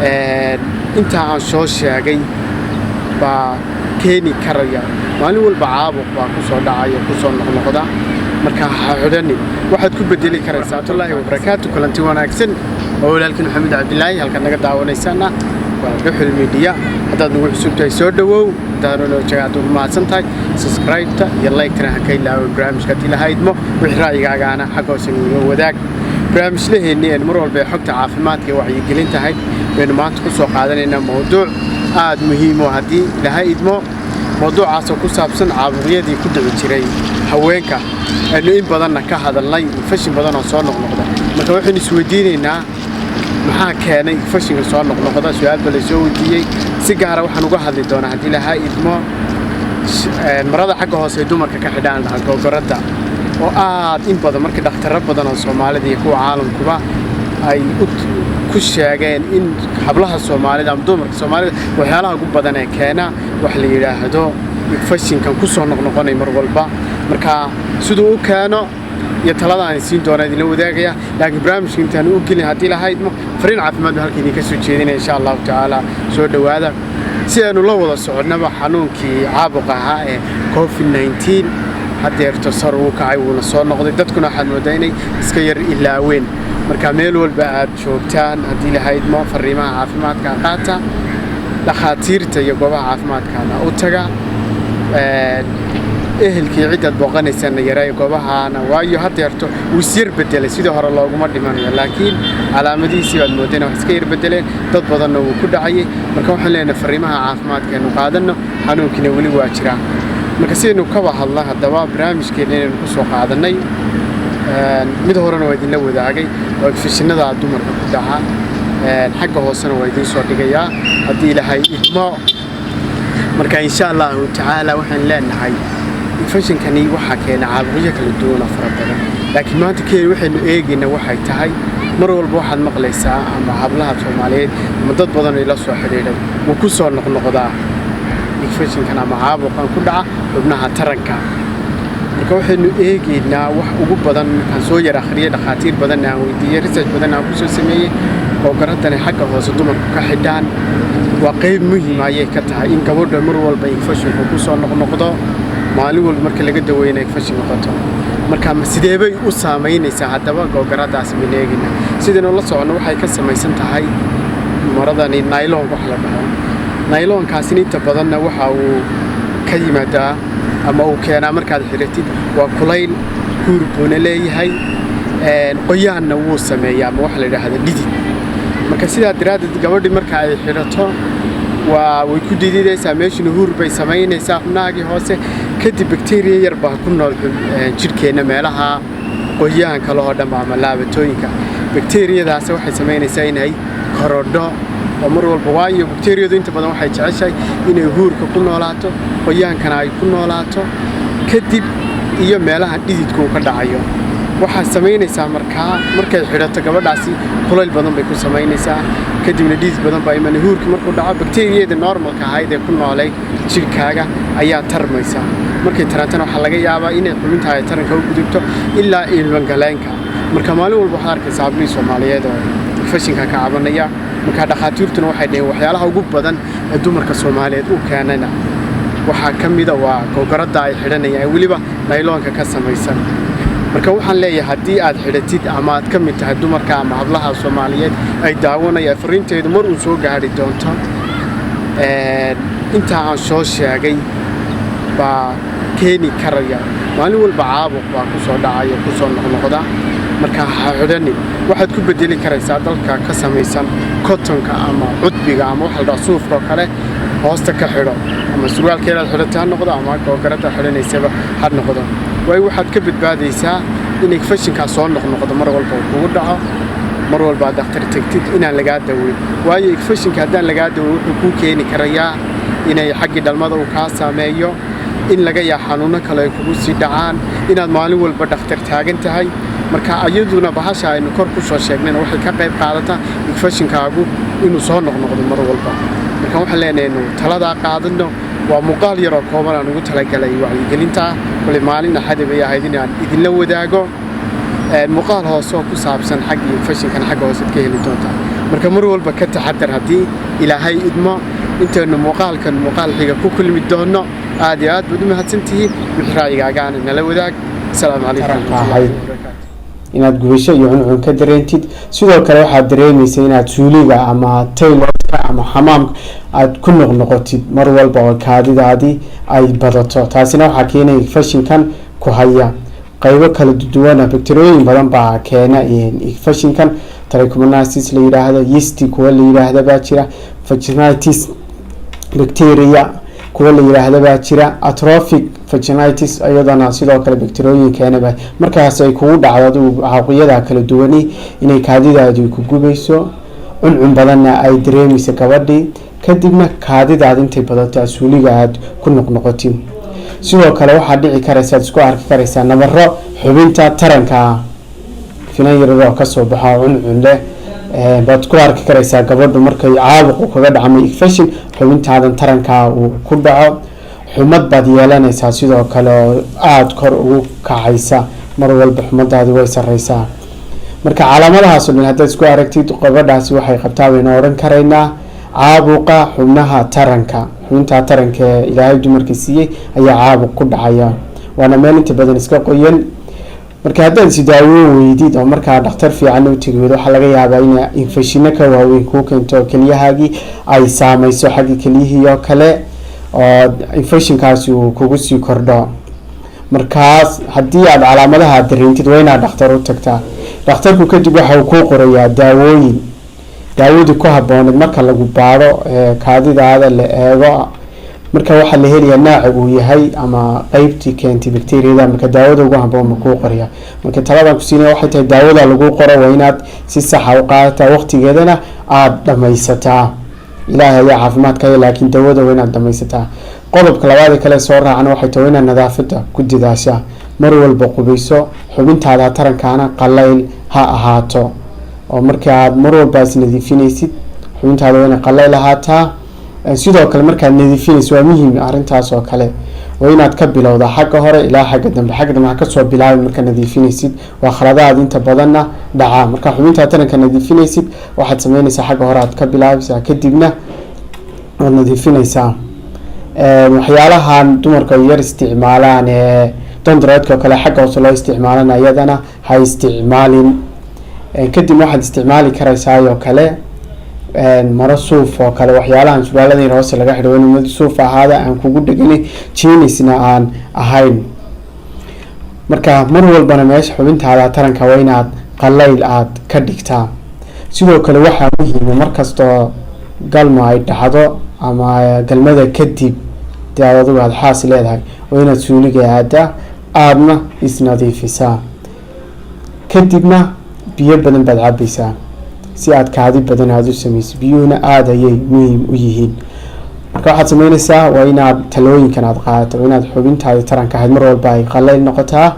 inta aan soo sheegay baa keeni karaya maalin walba caabuq baa ku soo dhacaya ku soo noqnoqda marka xidhani waxaad ku bedeli karaysaa Allahi wa barakaatu kulanti wanaagsan oo walaalkii Maxamed Cabdilaahi halkan naga daawanaysana waa Dhuxul Media hadaad nagu cusubtahay soo dhawow daarano jagaad u mahadsantahay subscribe-ta iyo like-tana ha ka ilaawo barnaamijka tilahaydmo wixii ra'yigaagana xagoosan iyo wadaag barnaamij leeyahay mar walba xogta caafimaadka iyo wacyigelinta tahay baynu maanta ku soo qaadanaynaa mowduuc aad muhiim ah hadii ilahaydmo mowduucaas oo ku saabsan caabuqyadii ku dhici jiray haweenka aynu in badan ka hadalnay fashin badan oo soo noqnoqda marka waxaan isweydiinaynaa maxaa keenay fashinka soo noqnoqda su'aal bal soo weydiiyay si gaar ah waxaan uga hadli doonaa hadii ilahaydmo marada xagga hoose dumarka ka xidhaan go'gorada oo aad in badan markii dhakhtarro badan oo Soomaalida iyo kuwa caalamkuba ay ku sheegeen in hablaha Soomaalida ama dumarka Soomaalida waxyaalaha ugu badan ee keena wax la yiraahdo fashinkan ku soo noqnoqonay mar walba marka sidoo uu keeno iyo talada aan siin doonaa idin wadaagaya laakiin barnaamijka intaan u gelin hadii lahaydmo fariin caafimaad halkii ka soo jeedinay insha Allah taala soo dhawaada si aanu la wada soconaba xanuunkii caabuqa ahaa ee COVID-19 hadeerto sar uu kacay uu soo noqday dadkuna waxaan moodaa inay iska yar ilaaween marka meel walba aad joogtaan hadii lahaydmo fariimaha caafimaadka qaata dhakhaatiirta iyo goobaha caafimaadka u taga ehelkii ciidad booqanaysana yaray goobahana waayo hadeerto uu sir bedelay sidoo hore looguma dhimanayo laakiin calaamadihiisa aad moodeen wax iska yar bedeleen dad badan oo ku dhacay marka waxaan leenahay fariimaha caafimaadka ee qaadano xanuunkina wali waa jira marka sidoo kaba hadla hadaba barnaamijkeena inaan ku soo qaadanay mid horena waa idin la wadaagay oo fashinada dumarka ku dhaca xagga hoosena waa idin soo dhigayaa hadii ilaahay idmo marka insha Allah taala waxaan leenahay fashinkani waxa keena caabuqyo kala duwan oo fara badan laakiin maanta waxaynu eegaynaa waxay tahay mar walba waxaad maqlaysaa ama hablaha Soomaaliyeed ama dad badan oo ila soo xiriiray oo ku soo noqnoqda fashinkan ama caabuqan ku dhaca xubnaha taranka marka waxaynu eegaynaa wax ugu badan aan soo yar akhriyay dhakhaatiir badan aan weydiiyay research badan aan ku soo sameeyay oo garadana xagga hoose dumarku ka xidhaan waa qayb muhiim ah ay ka tahay in gabadha mar walba fashinka ku soo noqnoqdo maalin walba marka laga daweynay fashin noqoto marka sidee bay u saameynaysaa hadaba go'garadaas mineegina sidoo la socono waxay ka samaysan tahay maradani nylon wax la dhaho nylon kaasina inta badanna waxa uu ka yimaadaa ama uu keenaa markaad xiratid waa kulayl huurbuuna leeyahay qoyaanna wuu sameeyaa ama wax la yiraahdo dhidid marka sidaa diraadad gabadhi marka ay xirato way ku dididaysaa meeshuna huur bay sameynaysaa xubnahaagii hoose kadib bacteria yar baa ku nool jirkeena meelaha qoyaanka loo dhan ama laabatooyinka bacteriadaas waxay sameynaysaa inay korodho oo mar walba waayo bacteriadu inta badan waxay jeceshahay inay huurka ku noolaato qoyaankana ay ku noolaato kadib iyo meelaha dhididku ka dhacayo waxa sameynaysaa markay xidhato gabadhaasi kulayl badan bay ku sameynaysaa kadibna dhidid badan baa iman huurka markuu dhaco bacteriada normalka ahayd ee ku noolay jirkaaga ayaa tarmaysa markay tarantana waxa laga yaabaa inay xubintaada taranka u gudubto ilaa ilman galeenka marka maalin walba waxaad arkaysaa hablaha Soomaaliyeed oo fashinka ka cabanaya marka dhakhaatiirtuna waxay dhaheen waxyaalaha ugu badan ee dumarka Soomaaliyeed u keenana waxa kamid ah waa go'garada ay xidhanayaan waliba nylonka ka samaysan marka waxaan leeyahay hadii aad xidhatid ama aad kamid tahay dumarka ama hablaha Soomaaliyeed ay daawanayaan fariinteedu mar uu soo gaari doonto inta aan soo sheegay baa keeni karaya maalin walba caabuq baa ku soo dhacaya ku soo noqnoqda marka xidhani waxaad ku bedeli karaysaa dalka ka samaysan cottonka ama cudbiga ama wax la suufka kale hoosta ka xidho ama surwaalkeeda xidhataan noqdo ama go'garada xidhanaysaba had noqdo way waxaad ka badbaadaysaa in fashinka soo noqnoqdo mar walba ugu dhaco mar walba dhakhtar tagtid inaan laga daweyn waayo fashinka hadaan laga daweyn wuxuu ku keeni karayaa inay xaqi dhalmada uu ka saameeyo in laga yaa xanuuno kale kugu sii dhacaan inaad maalin walba dhakhtar taagan tahay marka ayaduna bahasha aynu kor ku soo sheegnay waxay ka qayb qaadataa fashinkaagu inuu soo noqnoqdo mar walba marka waxaan leenahay talada qaadano waa muuqaal yar oo kooban aan ugu talagalay wacyigelinta kulli maalin axad ay ahayd in aan idin la wadaago muuqaal hoos oo ku saabsan xaqii fashinkan xaq hoos ka heli doonta marka mar walba ka taxadar haddii ilaahay idmo intaynu muuqaalkan muuqaal xiga ku kulmi doono aad iyo aad baad u mahadsantihiin wixii ra'yigaagana nala wadaag asalaamu calaykum inaad gubasho iyo cuncun ka dareentid sidoo kale waxaad dareemaysaa inaad suuliga ama taylorka ama xamaamka aad ku noqnoqotid mar walba oo kaadidaadii ay badato taasina waxaa keenaya infectionkan ku haya qaybo kala duwan bacteriyooyin badan baa keena infectionkan trichomoniasis la yiraahdo yeast kuwa la yiraahdo baa jira vaginitis bacteria kuwa la yiraahdo baa jira atrophic vaginitis ayadana sidoo kale bacteriyooyin keena markaas ay kugu dhacdo caabuqyada kala duwan inay kaadidaadu ku gubayso cuncun badanna ay dareemayso gabadhii kadibna kaadidaada intay badato suuliga aad ku noqnoqotin sidoo kale waxaa dhici karaysa isku arki karaysa nabaro xubinta taranka finan yaroo ka soo baxa cuncun leh baad ku arki karaysaa gabadhu markay caabuq kaga dhacmay infection xubintaadan taranka uu ku dhaco xumad baad yeelanaysaa sidoo kale oo aad kor ugu kacaysa mar walba xumadaadi way sareysaa marka calaamadahaas oo dhan haddaad isku aragtid gabadhaasi waxay qabtaa wayna oran karaynaa caabuqa xubnaha taranka xubinta taranka ilaahay dumarka siiyay ayaa caabuq ku dhacaya waana meel inta badan iska qoyan marka haddaad si daawo weydid oo markaa dhakhtar fiican u tigido waxa laga yaabaa in infection ka waaweyn ku keento kaliyahaagii ay saamayso xagga kaliyihii oo kale oo infectionkaasi uu kugu sii kordho markaas haddii aad calaamadaha dareentid waa inaad dhakhtar u tagtaa dhakhtarku kadib waxa uu ku qorayaa daawadii ku habooneed marka lagu baado kaadidaada la eego marka waxa la helayaa nooca uu yahay ama qaybtii keentay bacteriyada marka daawada ugu haboon ma ku qoraya marka taladan ku siinay waxay tahay daawada lagu qoro waa inaad si sax ah u qaadataa waqtigeedana aad dhamaysataa ilaahay ayaa caafimaadka laakiin daawada waa inaad dhamaysataa qodobka labaad ee kale soo raacana waxay tahay inaad nadaafada ku dadaashaa mar walba qubayso xubintaada tarankaana qallayl ha ahaato oo marka aad mar walba is nadiifinaysid xubintaada waa inaad qallayl ahaataa sidoo kale markaad nadiifinayso waa muhiim arintaas oo kale waa inaad ka bilowda xagga hore ilaa xagga dambe ka soo bilaabay marka nadiifinaysid waa khaladaad inta badanna dhaca marka xubinta taranka nadiifinaysid waxaad sameynaysaa xagga hore aad ka bilaabaysaa kadibna waad nadiifinaysaa waxyaalahan dumarka yar isticmaalaan dondroidka kale xagga hoose loo isticmaalana iyadana ha isticmaalin kadib waxaad isticmaali karaysaa oo kale maro suuf oo kale waxyaalahan suraalada hoose laga xidho in suuf ahaada aan kugu dhagani jeanisna aan ahayn marka mar walbana meesha xubintaada taranka waa inaad qallayl aad ka dhigtaa sidoo kale waxaa muhiim markastoo galmo ay dhacdo ama galmada kadib daawadu aad xaas leedahay waa inaad suuliga aadna isnadiifisaa kadibna biyo badan baad cabaysaa si aad kaadi badan aad u samayso biyuhuna aada ayay muhiim u yihiin marka waxaad sameynaysaa waa inaad talooyinkan aad qaadato waa inaad xubintaada taranka ahayd mar walba ay qallayl noqotaa